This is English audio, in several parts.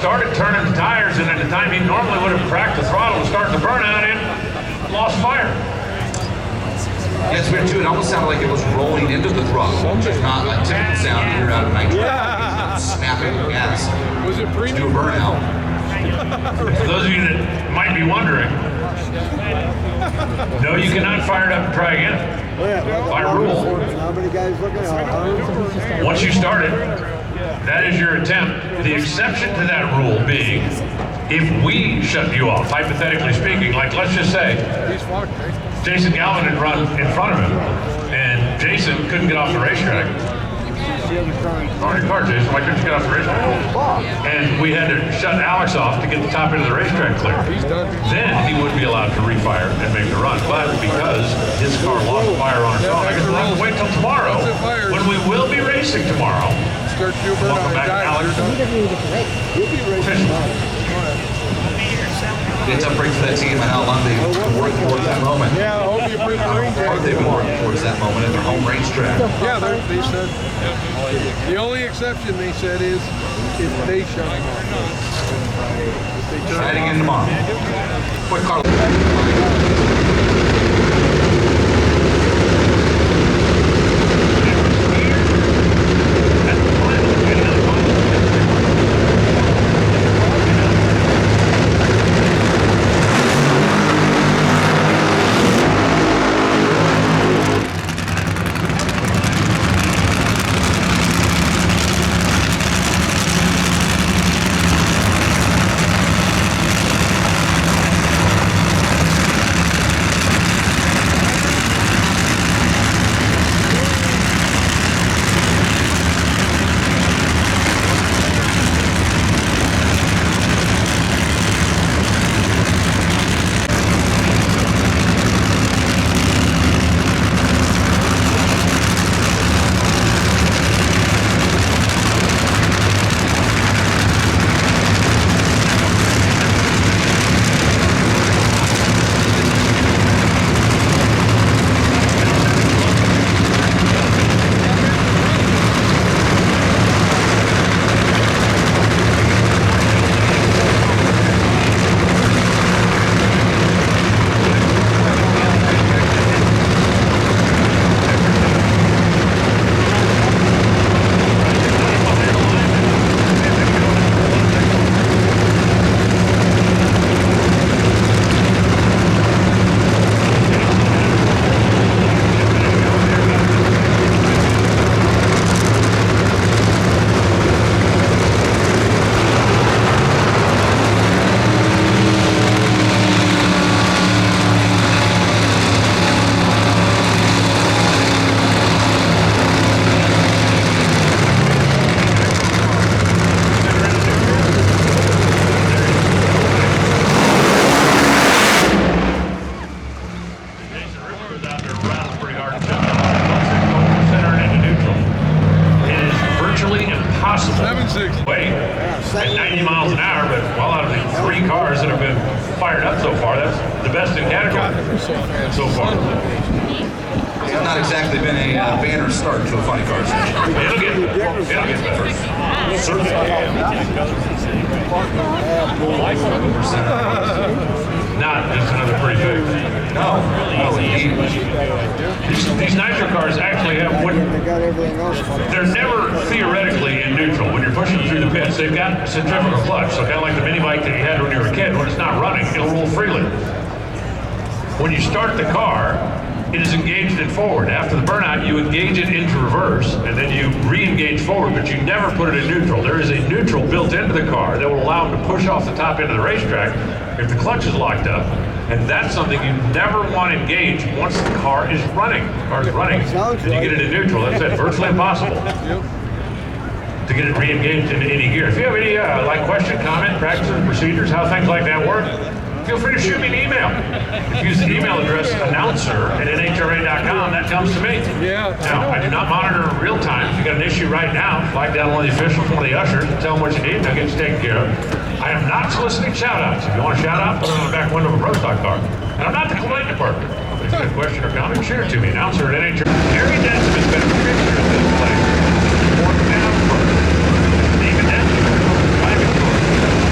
started turning the tires, and at the time he normally would have cracked the throttle and started the burnout and lost fire. Yes, weird too. It almost sounded like it was rolling into the throttle, which is not a typical sound you hear out of Nitro. Snapping the gas. Was it To do a burnout. For those of you that might be wondering, no, you cannot fire it up and try again. By rule. How many guys looking at? Once you start it, that is your attempt. The exception to that rule being, if we shut you off, hypothetically speaking, like let's just say, Jason Galvin had run in front of him, and Jason couldn't get off the racetrack. On your car, Jason, why couldn't you get off the racetrack? And we had to shut Alex off to get the top end of the racetrack clear. Then he would be allowed to refire and make the run. But because his car lost fire on its own, I guess we'll have to wait till tomorrow, when we will be racing tomorrow. Welcome back, Alex. It's a break for that team and how long they've been working towards that moment. Yeah, I hope you bring the ring How hard they've been working towards that moment at their home racetrack. Yeah, they said. The only exception they said is if they shut them off. Try it again tomorrow. Quick car. Wait, at 90 miles an hour, but well, out of the 3 cars that have been fired up so far, that's the best in category so far. It's not exactly been a banner start to a funny car session. It'll get better. Certainly. Not just another pretty fix. No, These Nitro cars actually have what they're never theoretically in neutral. When you're pushing through the pits, they've got centrifugal clutch, so kind of like the mini bike that you had when you were a kid. When it's not running, it'll roll freely. When you start the car, it is engaged in forward. After the burnout, you engage it into reverse, and then you re-engage forward, but you never put it in neutral. There is a neutral built into the car that will allow it to push off the top end of the racetrack if the clutch is locked up. And that's something you never want to engage once the car is running. The car is running, and you get it in neutral. That's it, virtually impossible to get it re-engaged into any gear. If you have any question, comment, practices, procedures, how things like that work, feel free to shoot me an email. If you use the email address announcer@nhra.com, that comes to me. Yeah. Now, I do not monitor real time. If you got an issue right now, flag down one of the officials, one of the ushers, and tell them what you need, and they'll get you taken care of. I am not soliciting shout-outs. If you want a shout-out, put it on the back window of a pro stock car. And I'm not the complaint department. If you have a question or comment, share it to me. Announcer@NHRA. Harry Denson has been a contributor to this place. David Denson, 5 victories.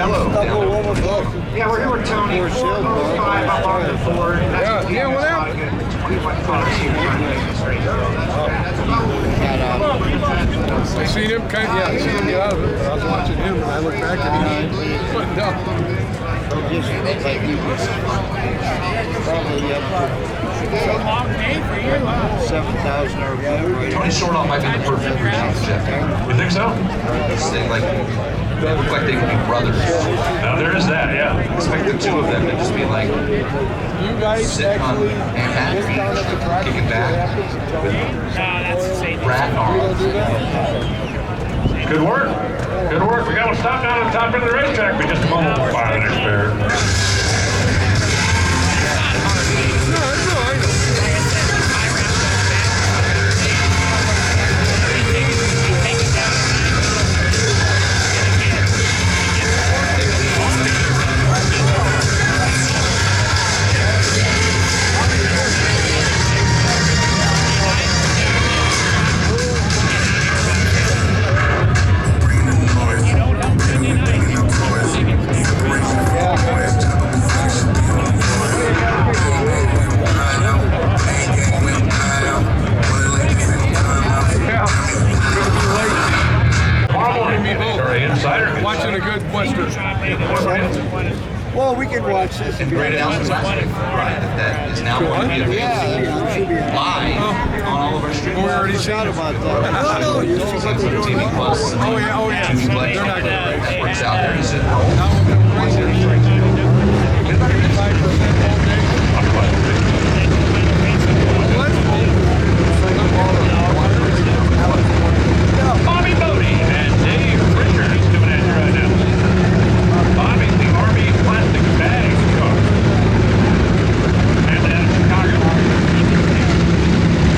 hello. Yeah, we're here with Tony. 405 up on the board. Yeah, what happened? 21 cars here trying to make this race. I seen him I seen him get out of it, but I was watching him and I looked back and he buttoned up. Probably up to 7,000 RPM. Tony Shortoff might be the perfect reason, Jeff. You think so? They look like they could be brothers. Now there is that, yeah. I expect the two of them to just be like You guys sitting on actually Manhattan just down at the track. kicking back with Brad and Arnold. Good work. Good work. We got one stop down at the top end of the racetrack. We just a moment will fire the next pair. No, I know. Watching a good Western. Well, we can watch this. And great announcement last week, Brian, that is now going to be available live on all of our streams. We already Forgot about that. No, you So it's TV Plus. Oh yeah. Two They're not like going to race. networks out there. He said, Now we're going to race it. 35% all day. Bobby Bodie and Dave Richards coming at you right now. Bobby, the Army plastic bag car. And then Chicago.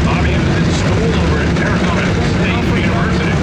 Bobby was in school over at Arizona State University.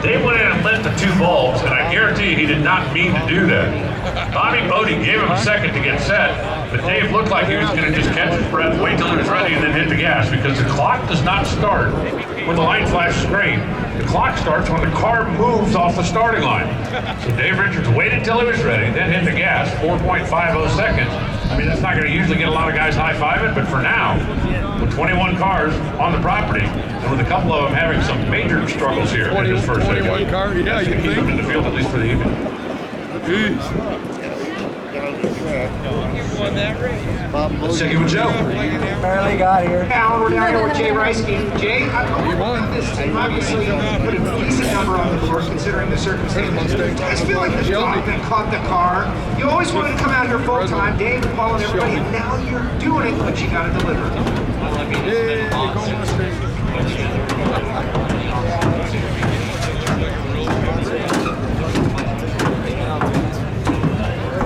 Dave went in and lit the two bulbs, and I guarantee you he did not mean to do that. Bobby Bodie gave him a second to get set, but Dave looked like he was going to just catch his breath, wait till he was ready, and then hit the gas, because the clock does not start when the light flashes green. The clock starts when the car moves off the starting line. So Dave Richards waited till he was ready, then hit the gas, 4.50 seconds. I mean, that's not going to usually get a lot of guys high-fiving, but for now, with 21 cars on the property, and with a couple of them having some major struggles here in his first 21 car, yeah, you keep think? him in the field at least for the evening. Jeez. Let's check in with Joe. Barely got here. Alan, we're down here with Jay Reisky. Jay, I won this team. Obviously, put a decent number on the board considering the circumstances. I just feel like this dog that caught the car. You always wanted to come out here full time, Dave, Paul, and everybody, and now you're doing it, but you got to deliver.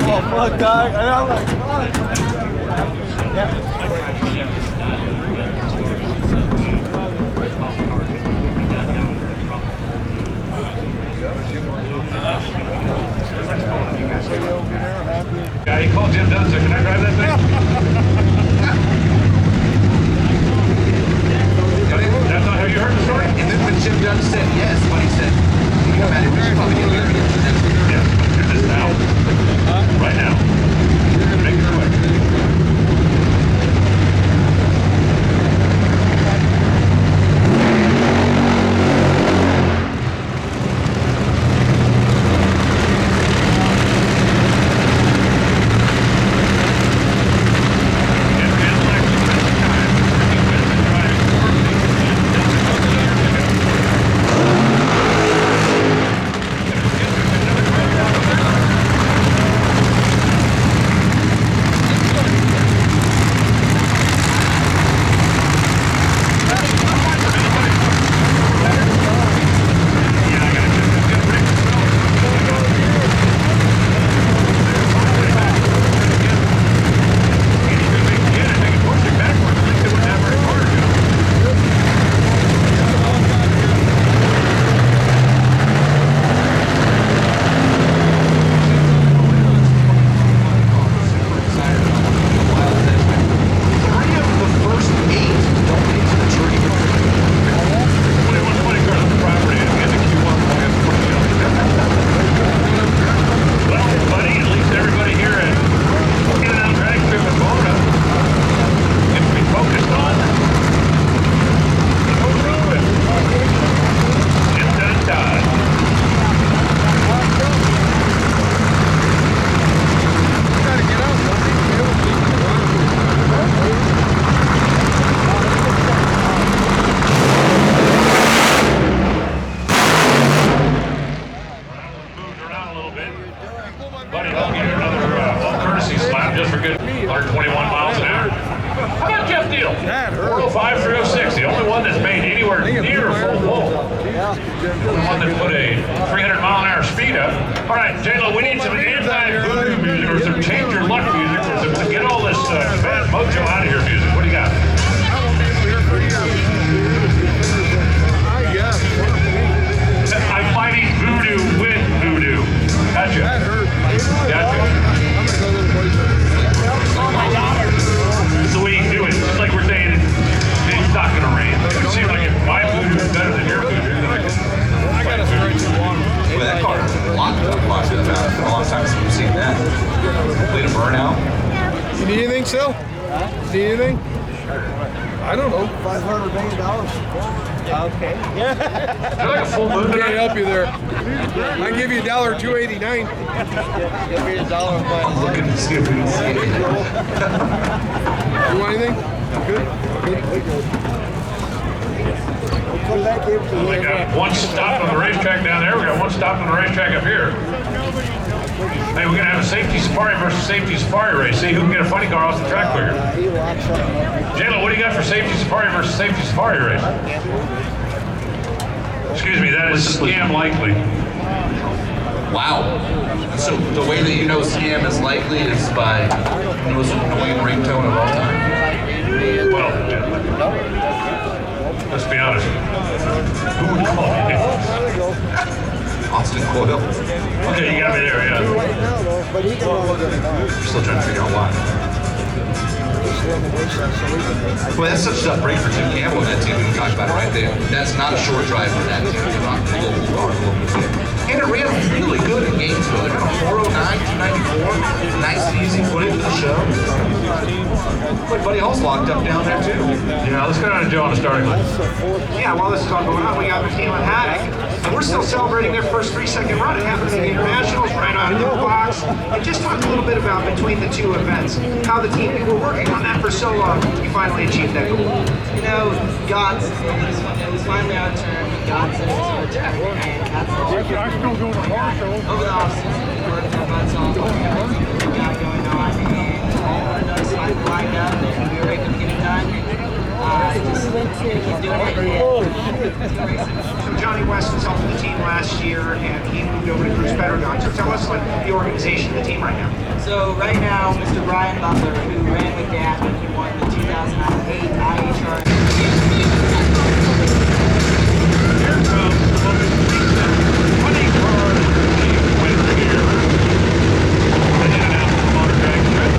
Oh, fuck, dog. And I'm like, fuck. Yeah, he called Jim Dunn, so can I drive that thing? That's not how you heard the story? And then when Jim Dunn said yes, but he said, you know, man, we should probably get there. Yes, do this now. Right now. Make it quick. Buddy, I'll give you another courtesy slap just for good 121 miles an hour. How about Jeff Deal? 405, 306, the only one that's made anywhere near full wall. The only one that put a 300 mile an hour speed up. All right, J-Lo, we need some anti-voodoo music or some change your luck music or some to get all this bad mojo out of here music. What do you got? I'm fighting voodoo with voodoo. Gotcha. That hurt. Gotcha. That's the way you do it. Just like we're saying, it's not going to rain. It seems like if my voodoo is better than your voodoo, then I got to stretch the water. Boy, that car locked up out. A long time since we've seen that. Complete a burnout. You need anything, Sil? Need anything? I don't know. $500 million. Okay. Is there like a full moon Can't tonight? help you there. I give you $1.289. Give me $1. I'm looking to see if we can see it. You want anything? Good. Come back here to We got one stop on the racetrack down there. We got one stop on the racetrack up here. Hey, we're gonna have a safety safari versus safety safari race. See who can get a funny car off the track quicker. he locks up. Jayla, what do you got for safety safari versus safety safari race? Excuse me, that is scam likely. Wow. So the way that you know scam is likely is by the most annoying ringtone of all time. Well, let's be honest. Who would call me? Austin Coyle. Okay, you got me there, yeah. Right now, though, but he can only get it done. We're still trying to figure out why. Well, that's such a tough break for Tim Campbell and that team. We can talk about it right there. That's not a short drive for that team. They're not a local car, local team. And it ran really good in Gainesville. They ran a 409, 294. Nice and easy footage of the show. But Buddy Hall's locked up down there too. Yeah, let's go down to Joe on the starting line. Yeah, while this is all going on, we got Michaela Haddock. And we're still celebrating their first 3-second run. It happened in the Internationals, right out of the box. And just talk a little bit about between the two events, how the team, we were working on that for so long, you finally achieved that goal. You know, God, it was finally our turn. God said it was our turn, and that's the over the offseason, we worked our butts off on everything that we got going on, and all of us lined up, and we were able to get it done. Just keep doing it. So Johnny West was off the team last year, and he moved over to Cruz Pedregon. So tell us like the organization of the team right now. So right now, Mr. Brian Butler, who ran with Dad when he won the 2008 NHRA. Here comes the most recent running car winner here. And in and out of the motor drag strip.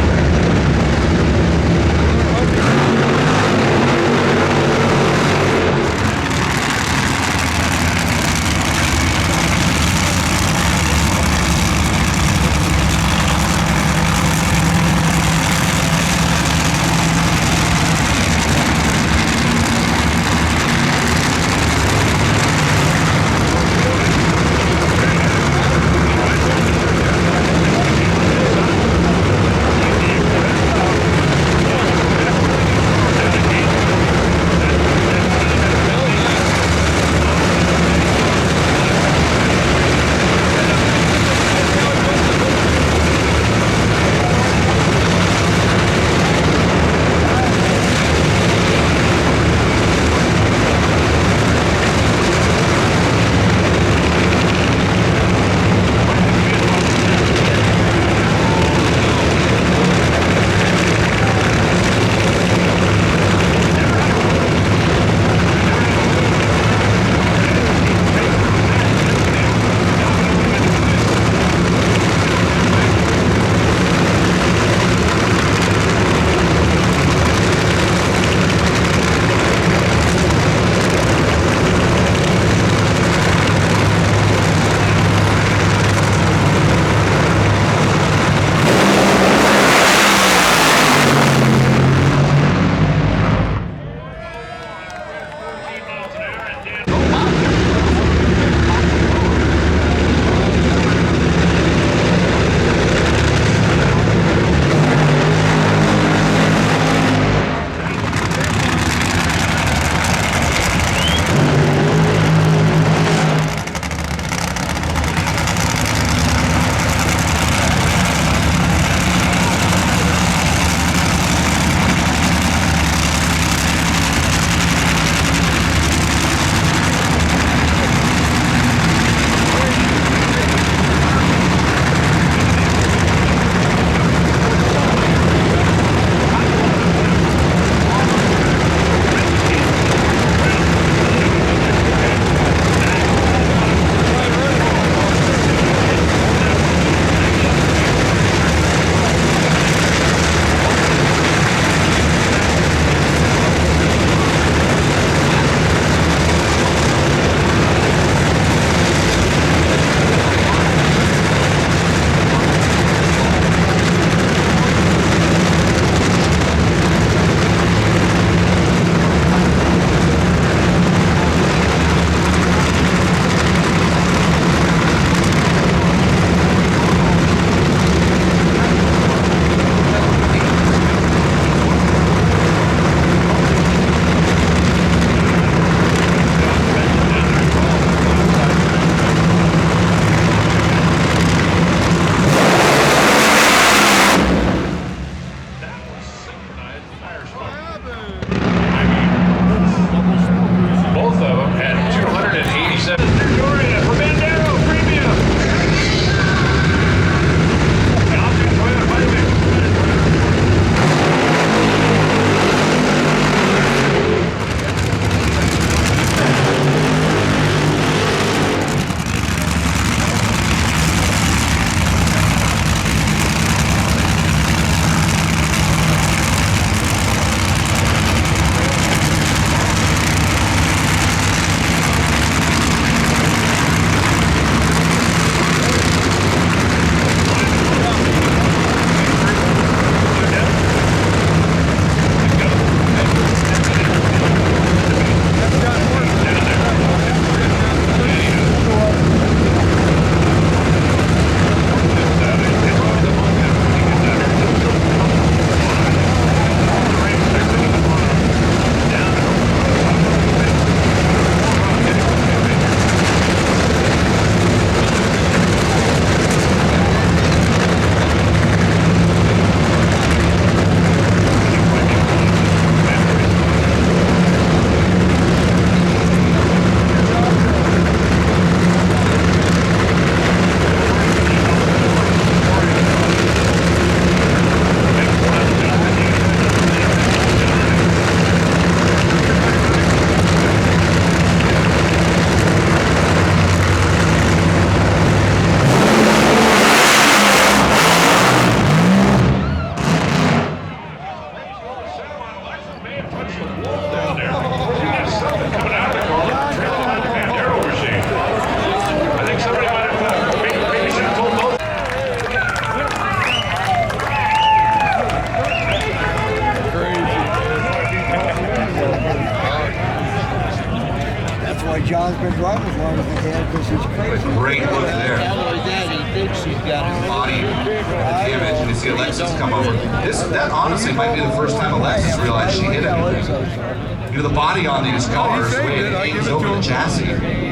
because he's crazy. Great look there. He thinks he's got it. Body damage, and you see Alexis come over. That honestly might be the first time Alexis realized she hit it. You know, the body on these cars, the way it hangs over the chassis,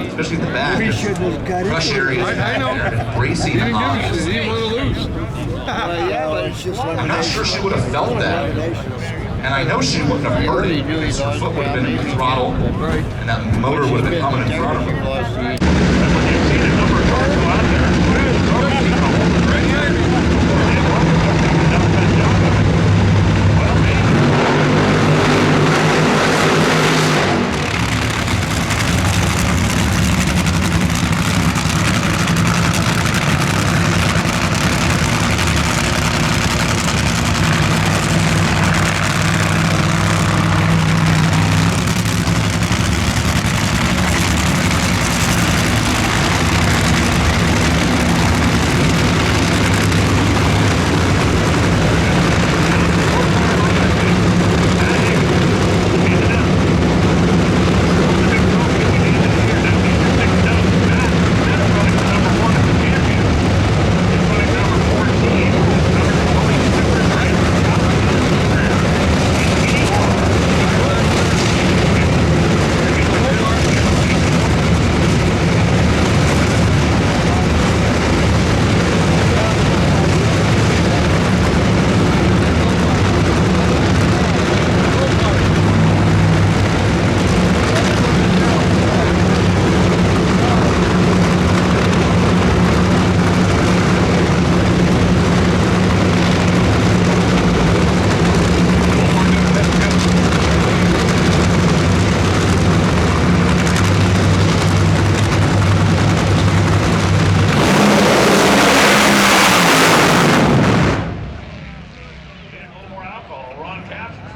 especially the back, crush areas back there, and bracing the eyes. He didn't want to lose. I'm not sure she would have felt that. And I know she wouldn't have hurt it because her foot would have been in the throttle, and that motor would have been coming in front of her. That's when you've seen a number of cars go out there. Well, maybe.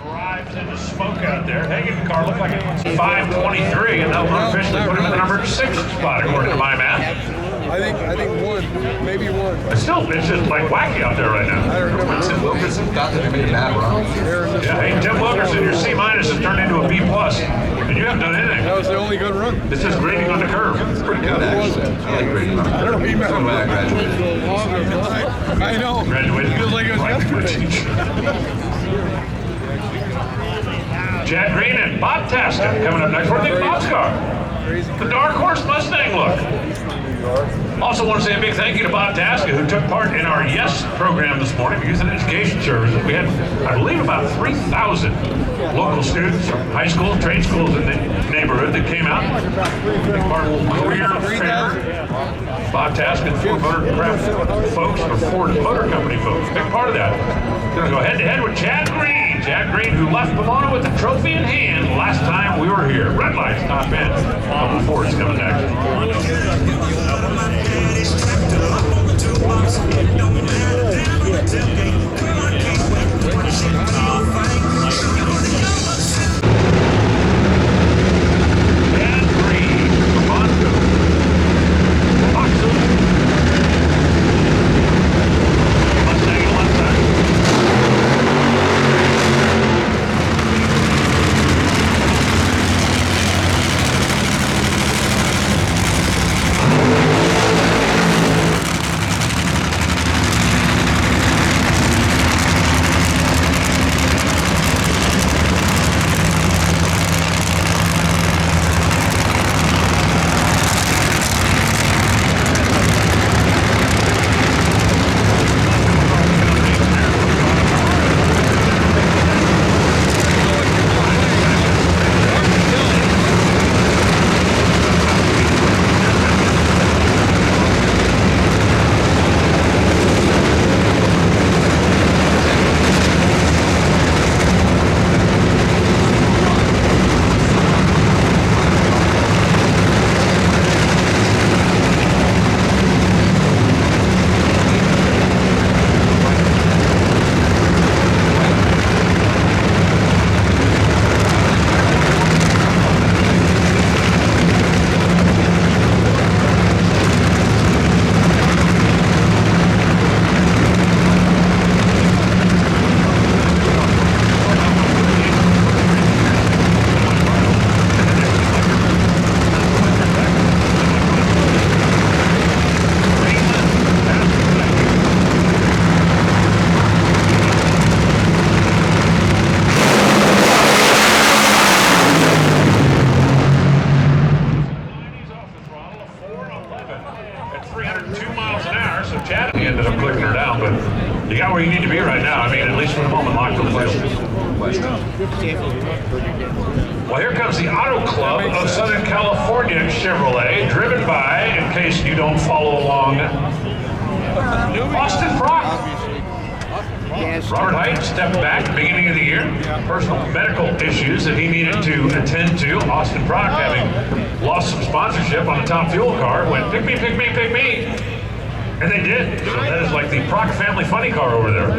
Drives into smoke out there. Hagen's car looked like it was 523, and that will officially put him in the number 6 spot according to my math. I think one, maybe one. It's just like wacky out there right now. I don't remember. Tim Wilkerson got them to make a bad run. Yeah, hey, Tim Wilkerson, your C- has turned into a B+, and you haven't done anything. That was the only good run. It's just grading on the curve. It's pretty good, actually. I like grading on the I don't curve. remember. When I graduated. I know. Graduated. Feels like it was yesterday. Chad Green and Bob Tasca coming up next. Where do you think Bob's car? The Dark Horse Mustang look. Also want to say a big thank you to Bob Tasca, who took part in our YES program this morning, Youth and Education Services. We had, I believe, about 3,000 local students from high school, trade schools in the neighborhood that came out. Big part of a career fair. Bob Tasca and Ford Motorcraft folks, or Ford Motor Company folks, big part of that. Gonna go head to head with Chad Green. Chad Green, who left Pomona with the trophy in hand last time we were here. Red lights, top end. Couple Fords coming next. Chad Green, Monto. Mustang on one side. ended up clicking her down, but you got where you need to be right now. I mean, at least for the moment, locked to the field. Well, here comes the Auto Club of Southern California Chevrolet, driven by, in case you don't follow along, Austin Brock. Robert Height stepped back at the beginning of the year. Personal medical issues that he needed to attend to. Austin Brock, having lost some sponsorship on the top fuel car, went, pick me, pick me, pick me. And they did. So that is like the Brock family funny car over there.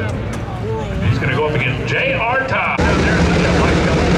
He's going to go up against J.R. Todd. There's the jet light coming.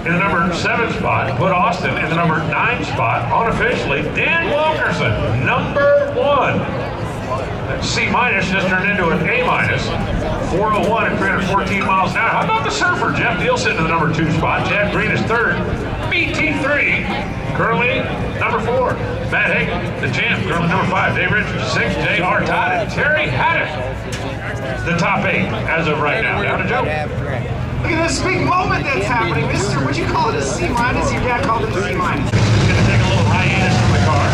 In the number 7 spot, put Austin in the number 9 spot. Unofficially, Dan Wilkerson, number 1. C minus just turned into an A minus. 401 at 314 miles an hour. How about the surfer? Jeff Deal sitting in the number 2 spot. Chad Green is 3rd. BT3, currently number 4. Matt Hagan, the champ, currently number 5. Dave Richards, 6. J.R. Todd and Terry Haddock, the top 8 as of right now. Down to Joe. Look at this big moment that's happening, Mister. What'd you call it, a C minus? Your dad called it a C minus. He's going to take a little hiatus from the car.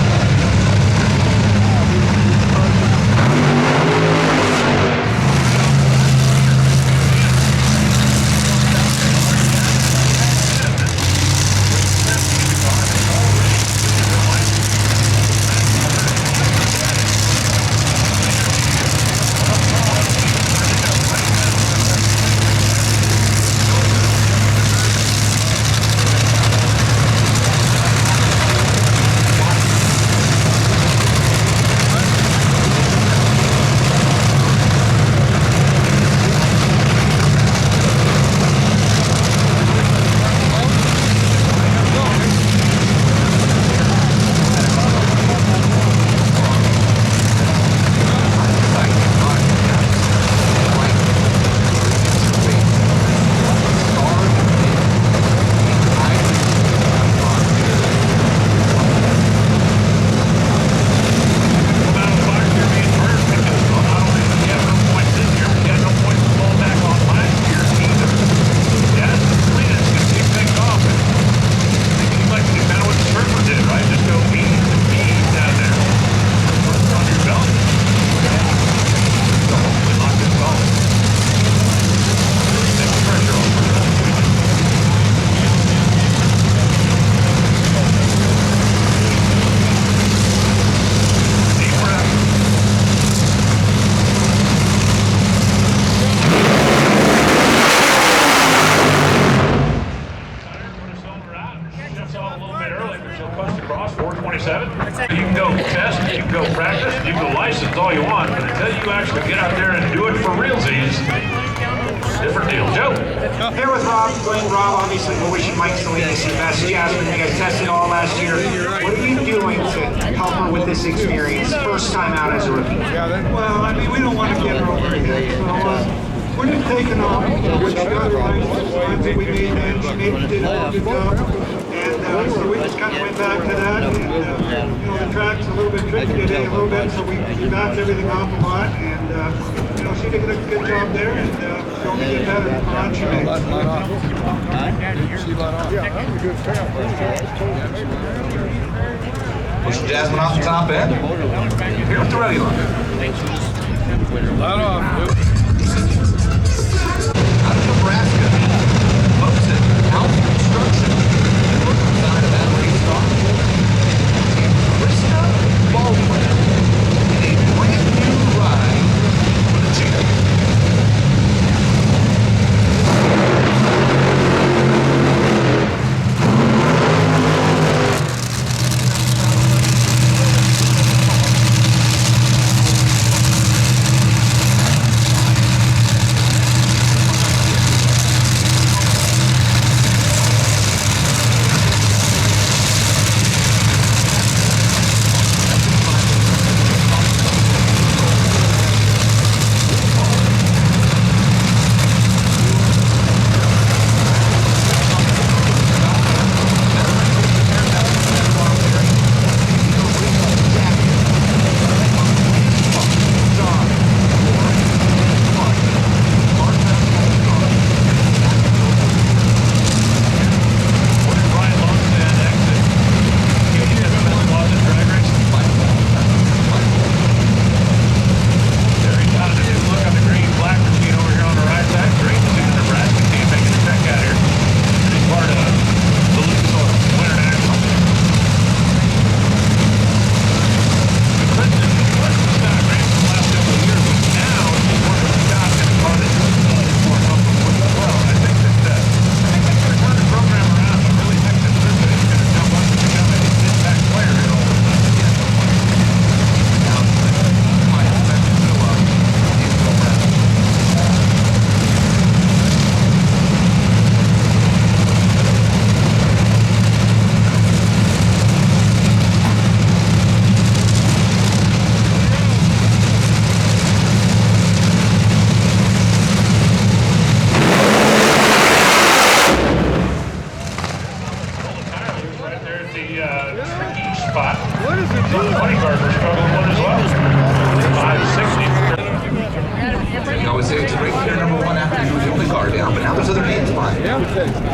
You can go test, you can go practice, you can go license all you want, but until you actually get out there and do it for realsies, different deal. Joe? Here with Rob, Rob, obviously we're wishing Mike Salinas the best. Jasmine, you guys tested all last year. What are you doing to help her with this experience? First time out as a rookie. Well, I mean, we don't want to get her over here. So, we're just taking off what she got right. The times that we made, and she made it good job. And so we just kind of went back to that. And, the track's a little bit tricky today, a little bit, so we backed everything off a lot. And, she did a good job there, and she only did better for run she made. Push Jasmine off the top end. Here with the ready line. Light off. Out of Nebraska, Posted, House Construction, and look on the side of that race car. And Krista Baldwin in a brand new ride for the champion.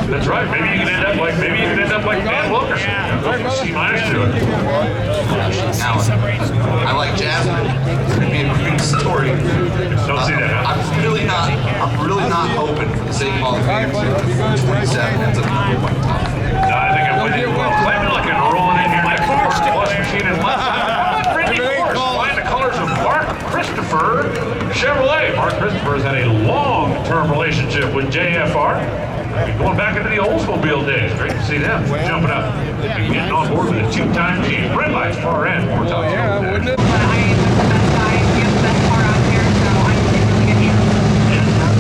That's right. Maybe you can end up like Dan Wilkerson. C- to it. Now, I like Jasmine. It's gonna be a great story. Don't see that. Huh? I'm really not hoping for the sake of all the fans. 27 ends up being one top. No, I think I'm with you. Well, Clayton looking rolling in here next to plus machine and left. Flying the colors of Mark Christopher Chevrolet. Mark Christopher has had a long-term relationship with JFR. Going back into the Oldsmobile days. Great to see them jumping up and getting on board with a two-time team. Red lights far end. More top. Yeah, wouldn't it? But I am the best guy, we have the best car out there, so I'm in really good hands.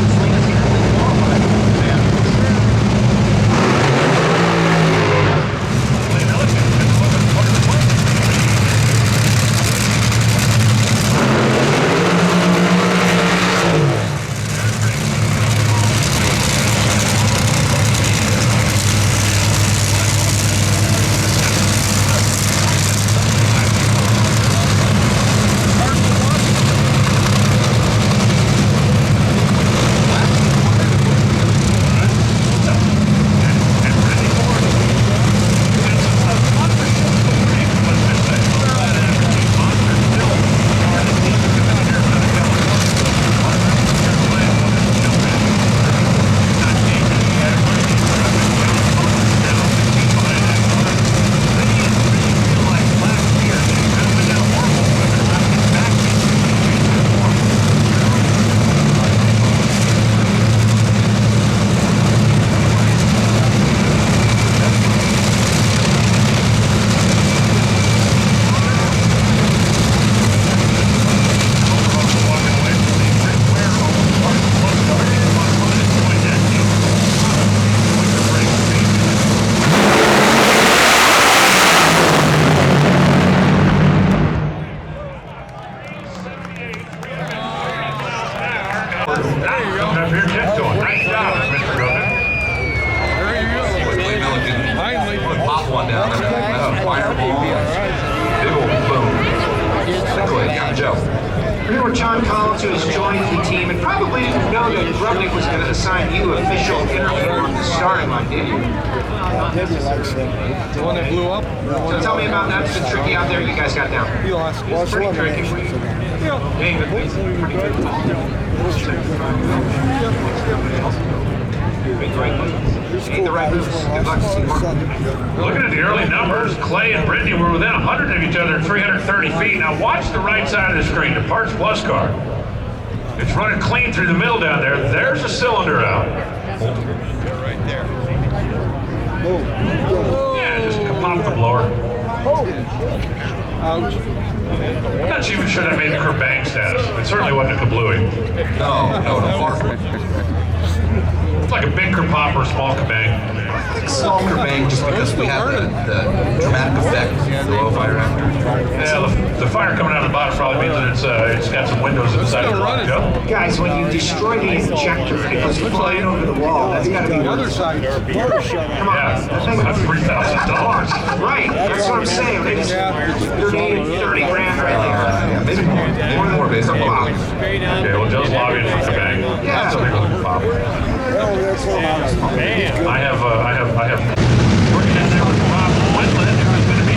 know that Grubnick was going to assign you official interview on the starting line, did you? The one that blew up? So tell me about that. It's been tricky out there. You guys got down. He lost. It's pretty tricky. David, it's pretty good. Made the right moves. Good luck to see Mark. Looking at the early numbers, Clay and Brittany were within 100 of each other at 330 feet. Now watch the right side of the screen, the Parts Plus car. It's running clean through the middle down there. There's a cylinder out. Right there. Yeah, just pop the blower. Ouch. I'm not even sure that made the kerbang status. It certainly wasn't a kablooey. No, far from it. It's like a big kerpop or a small kabang. Small kerbang just because we have the dramatic effect of the oil fire after. Yeah, the fire coming out of the bottom probably means that it's got some windows inside the rock. Guys, when you destroy the injector and it goes flying over the wall, that's got to be The other side. Come on. Yeah, that's $3,000. Right, that's what I'm saying. It's 30 grand right there. Yeah, maybe more based on what we Okay, well, just log in for kabang. Yeah. That's a big one pop. I have working in there with Bob Wendland, who's going to be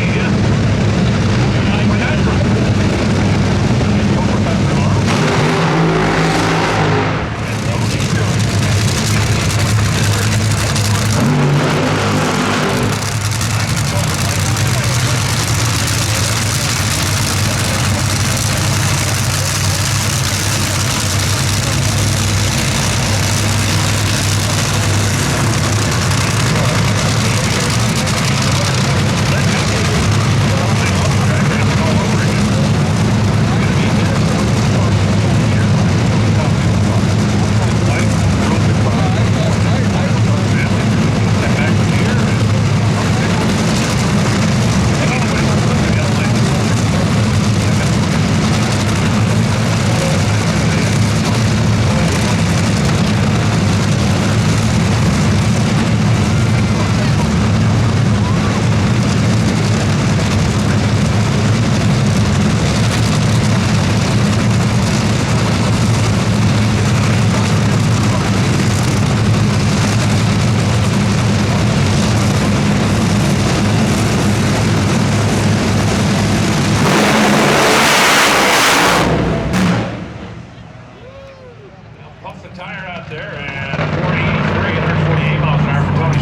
pump the tire out there and 148 miles an hour for Tony.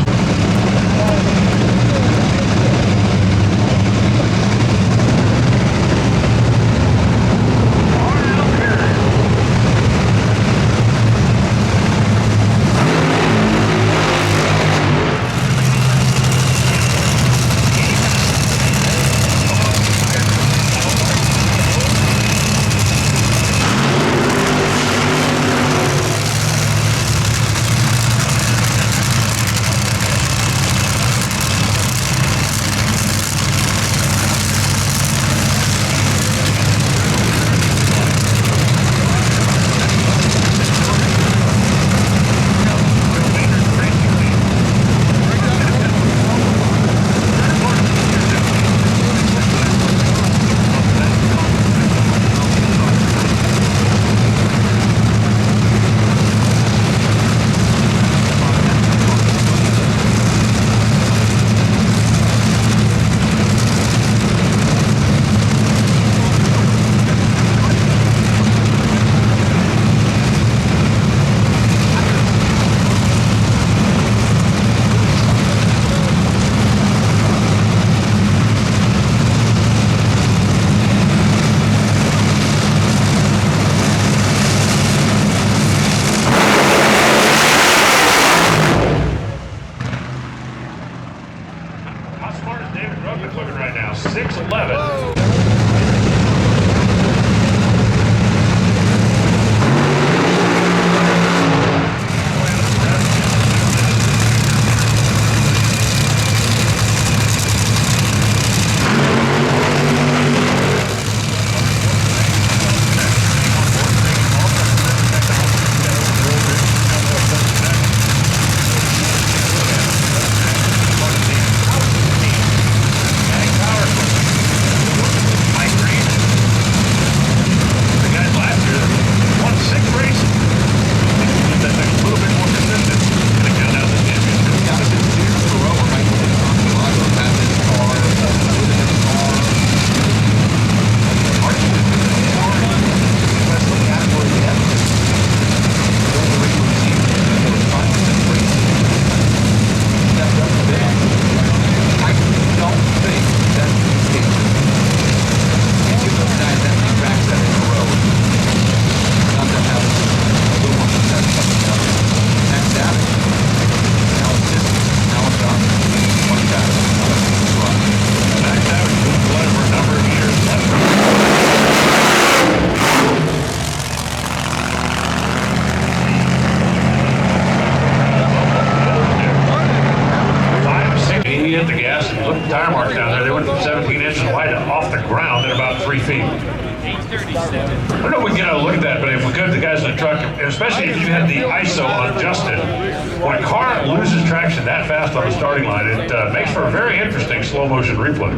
How smart is David Grubnick looking right now? 6'11". fast. If you look at the tire marks down there, they went from 17 inches wide off the ground at about 3 feet. I don't know if we can get a look at that, but if we could, the guys in the truck, and especially if you had the ISO adjusted, when a car loses traction that fast on the starting line, it makes for a very interesting slow motion replay.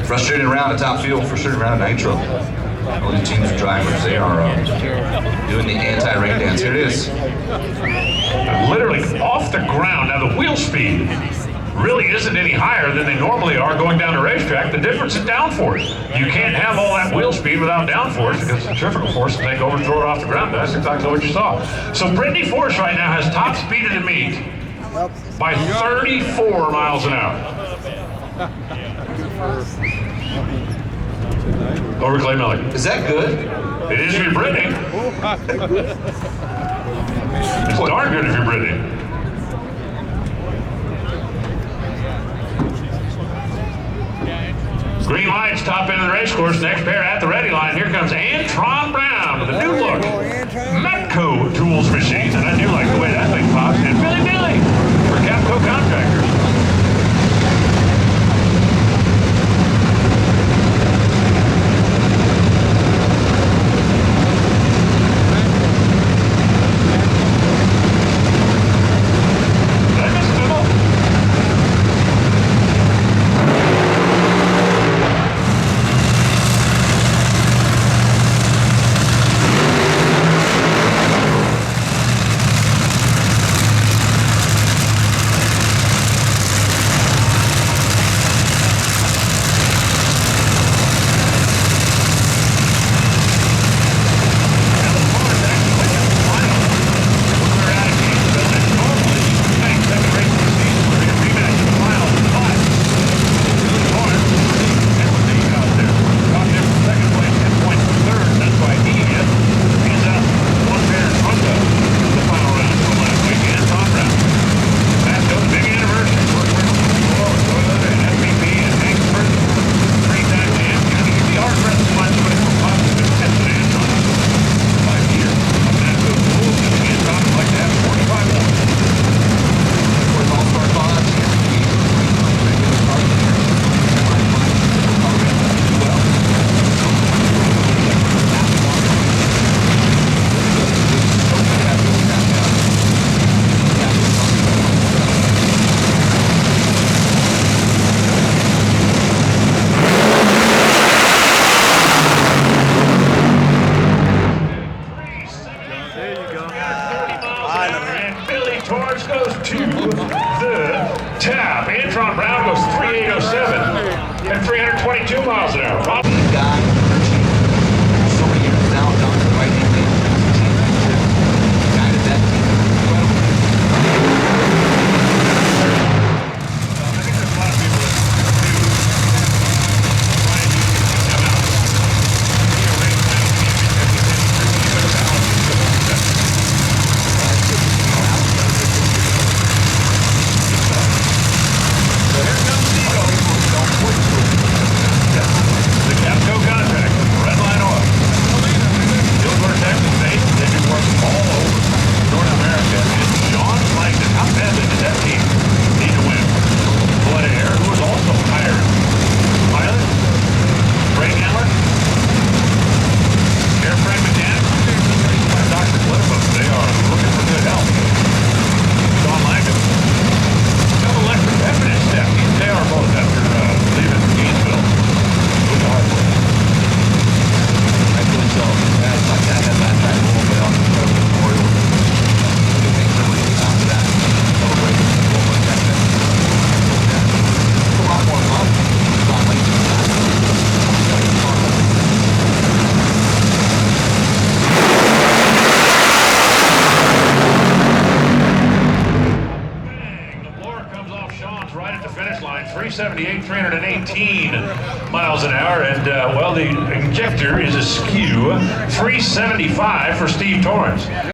Frustrating round at top fuel, frustrating round Nitro. All these teams of drivers, they are doing the anti-rain dance. Here it is. Literally off the ground. Now the wheel speed really isn't any higher than they normally are going down the racetrack. The difference is downforce. You can't have all that wheel speed without downforce because the centrifugal force will take over and throw it off the ground. That's exactly what you saw. So Brittany Force right now has top speed in the meet by 34 miles an hour. Over Clay Miller. Is that good? It is if you're Brittany. It's darn good if you're Brittany. Green lights, top end of the race course. Next pair at the ready line. Here comes Antron Brown with a new look Metco tools machine. And I do like the way that thing pops. And Billy for Capco Contractors. Antron Brown goes 3,807 at 322 miles an hour. Guy, so many years down to the right hand lane. Guided that team. I think there's a lot of people that right at the finish line, 378, 318 miles an hour, and well, the injector is askew, 375 for Steve Torrance.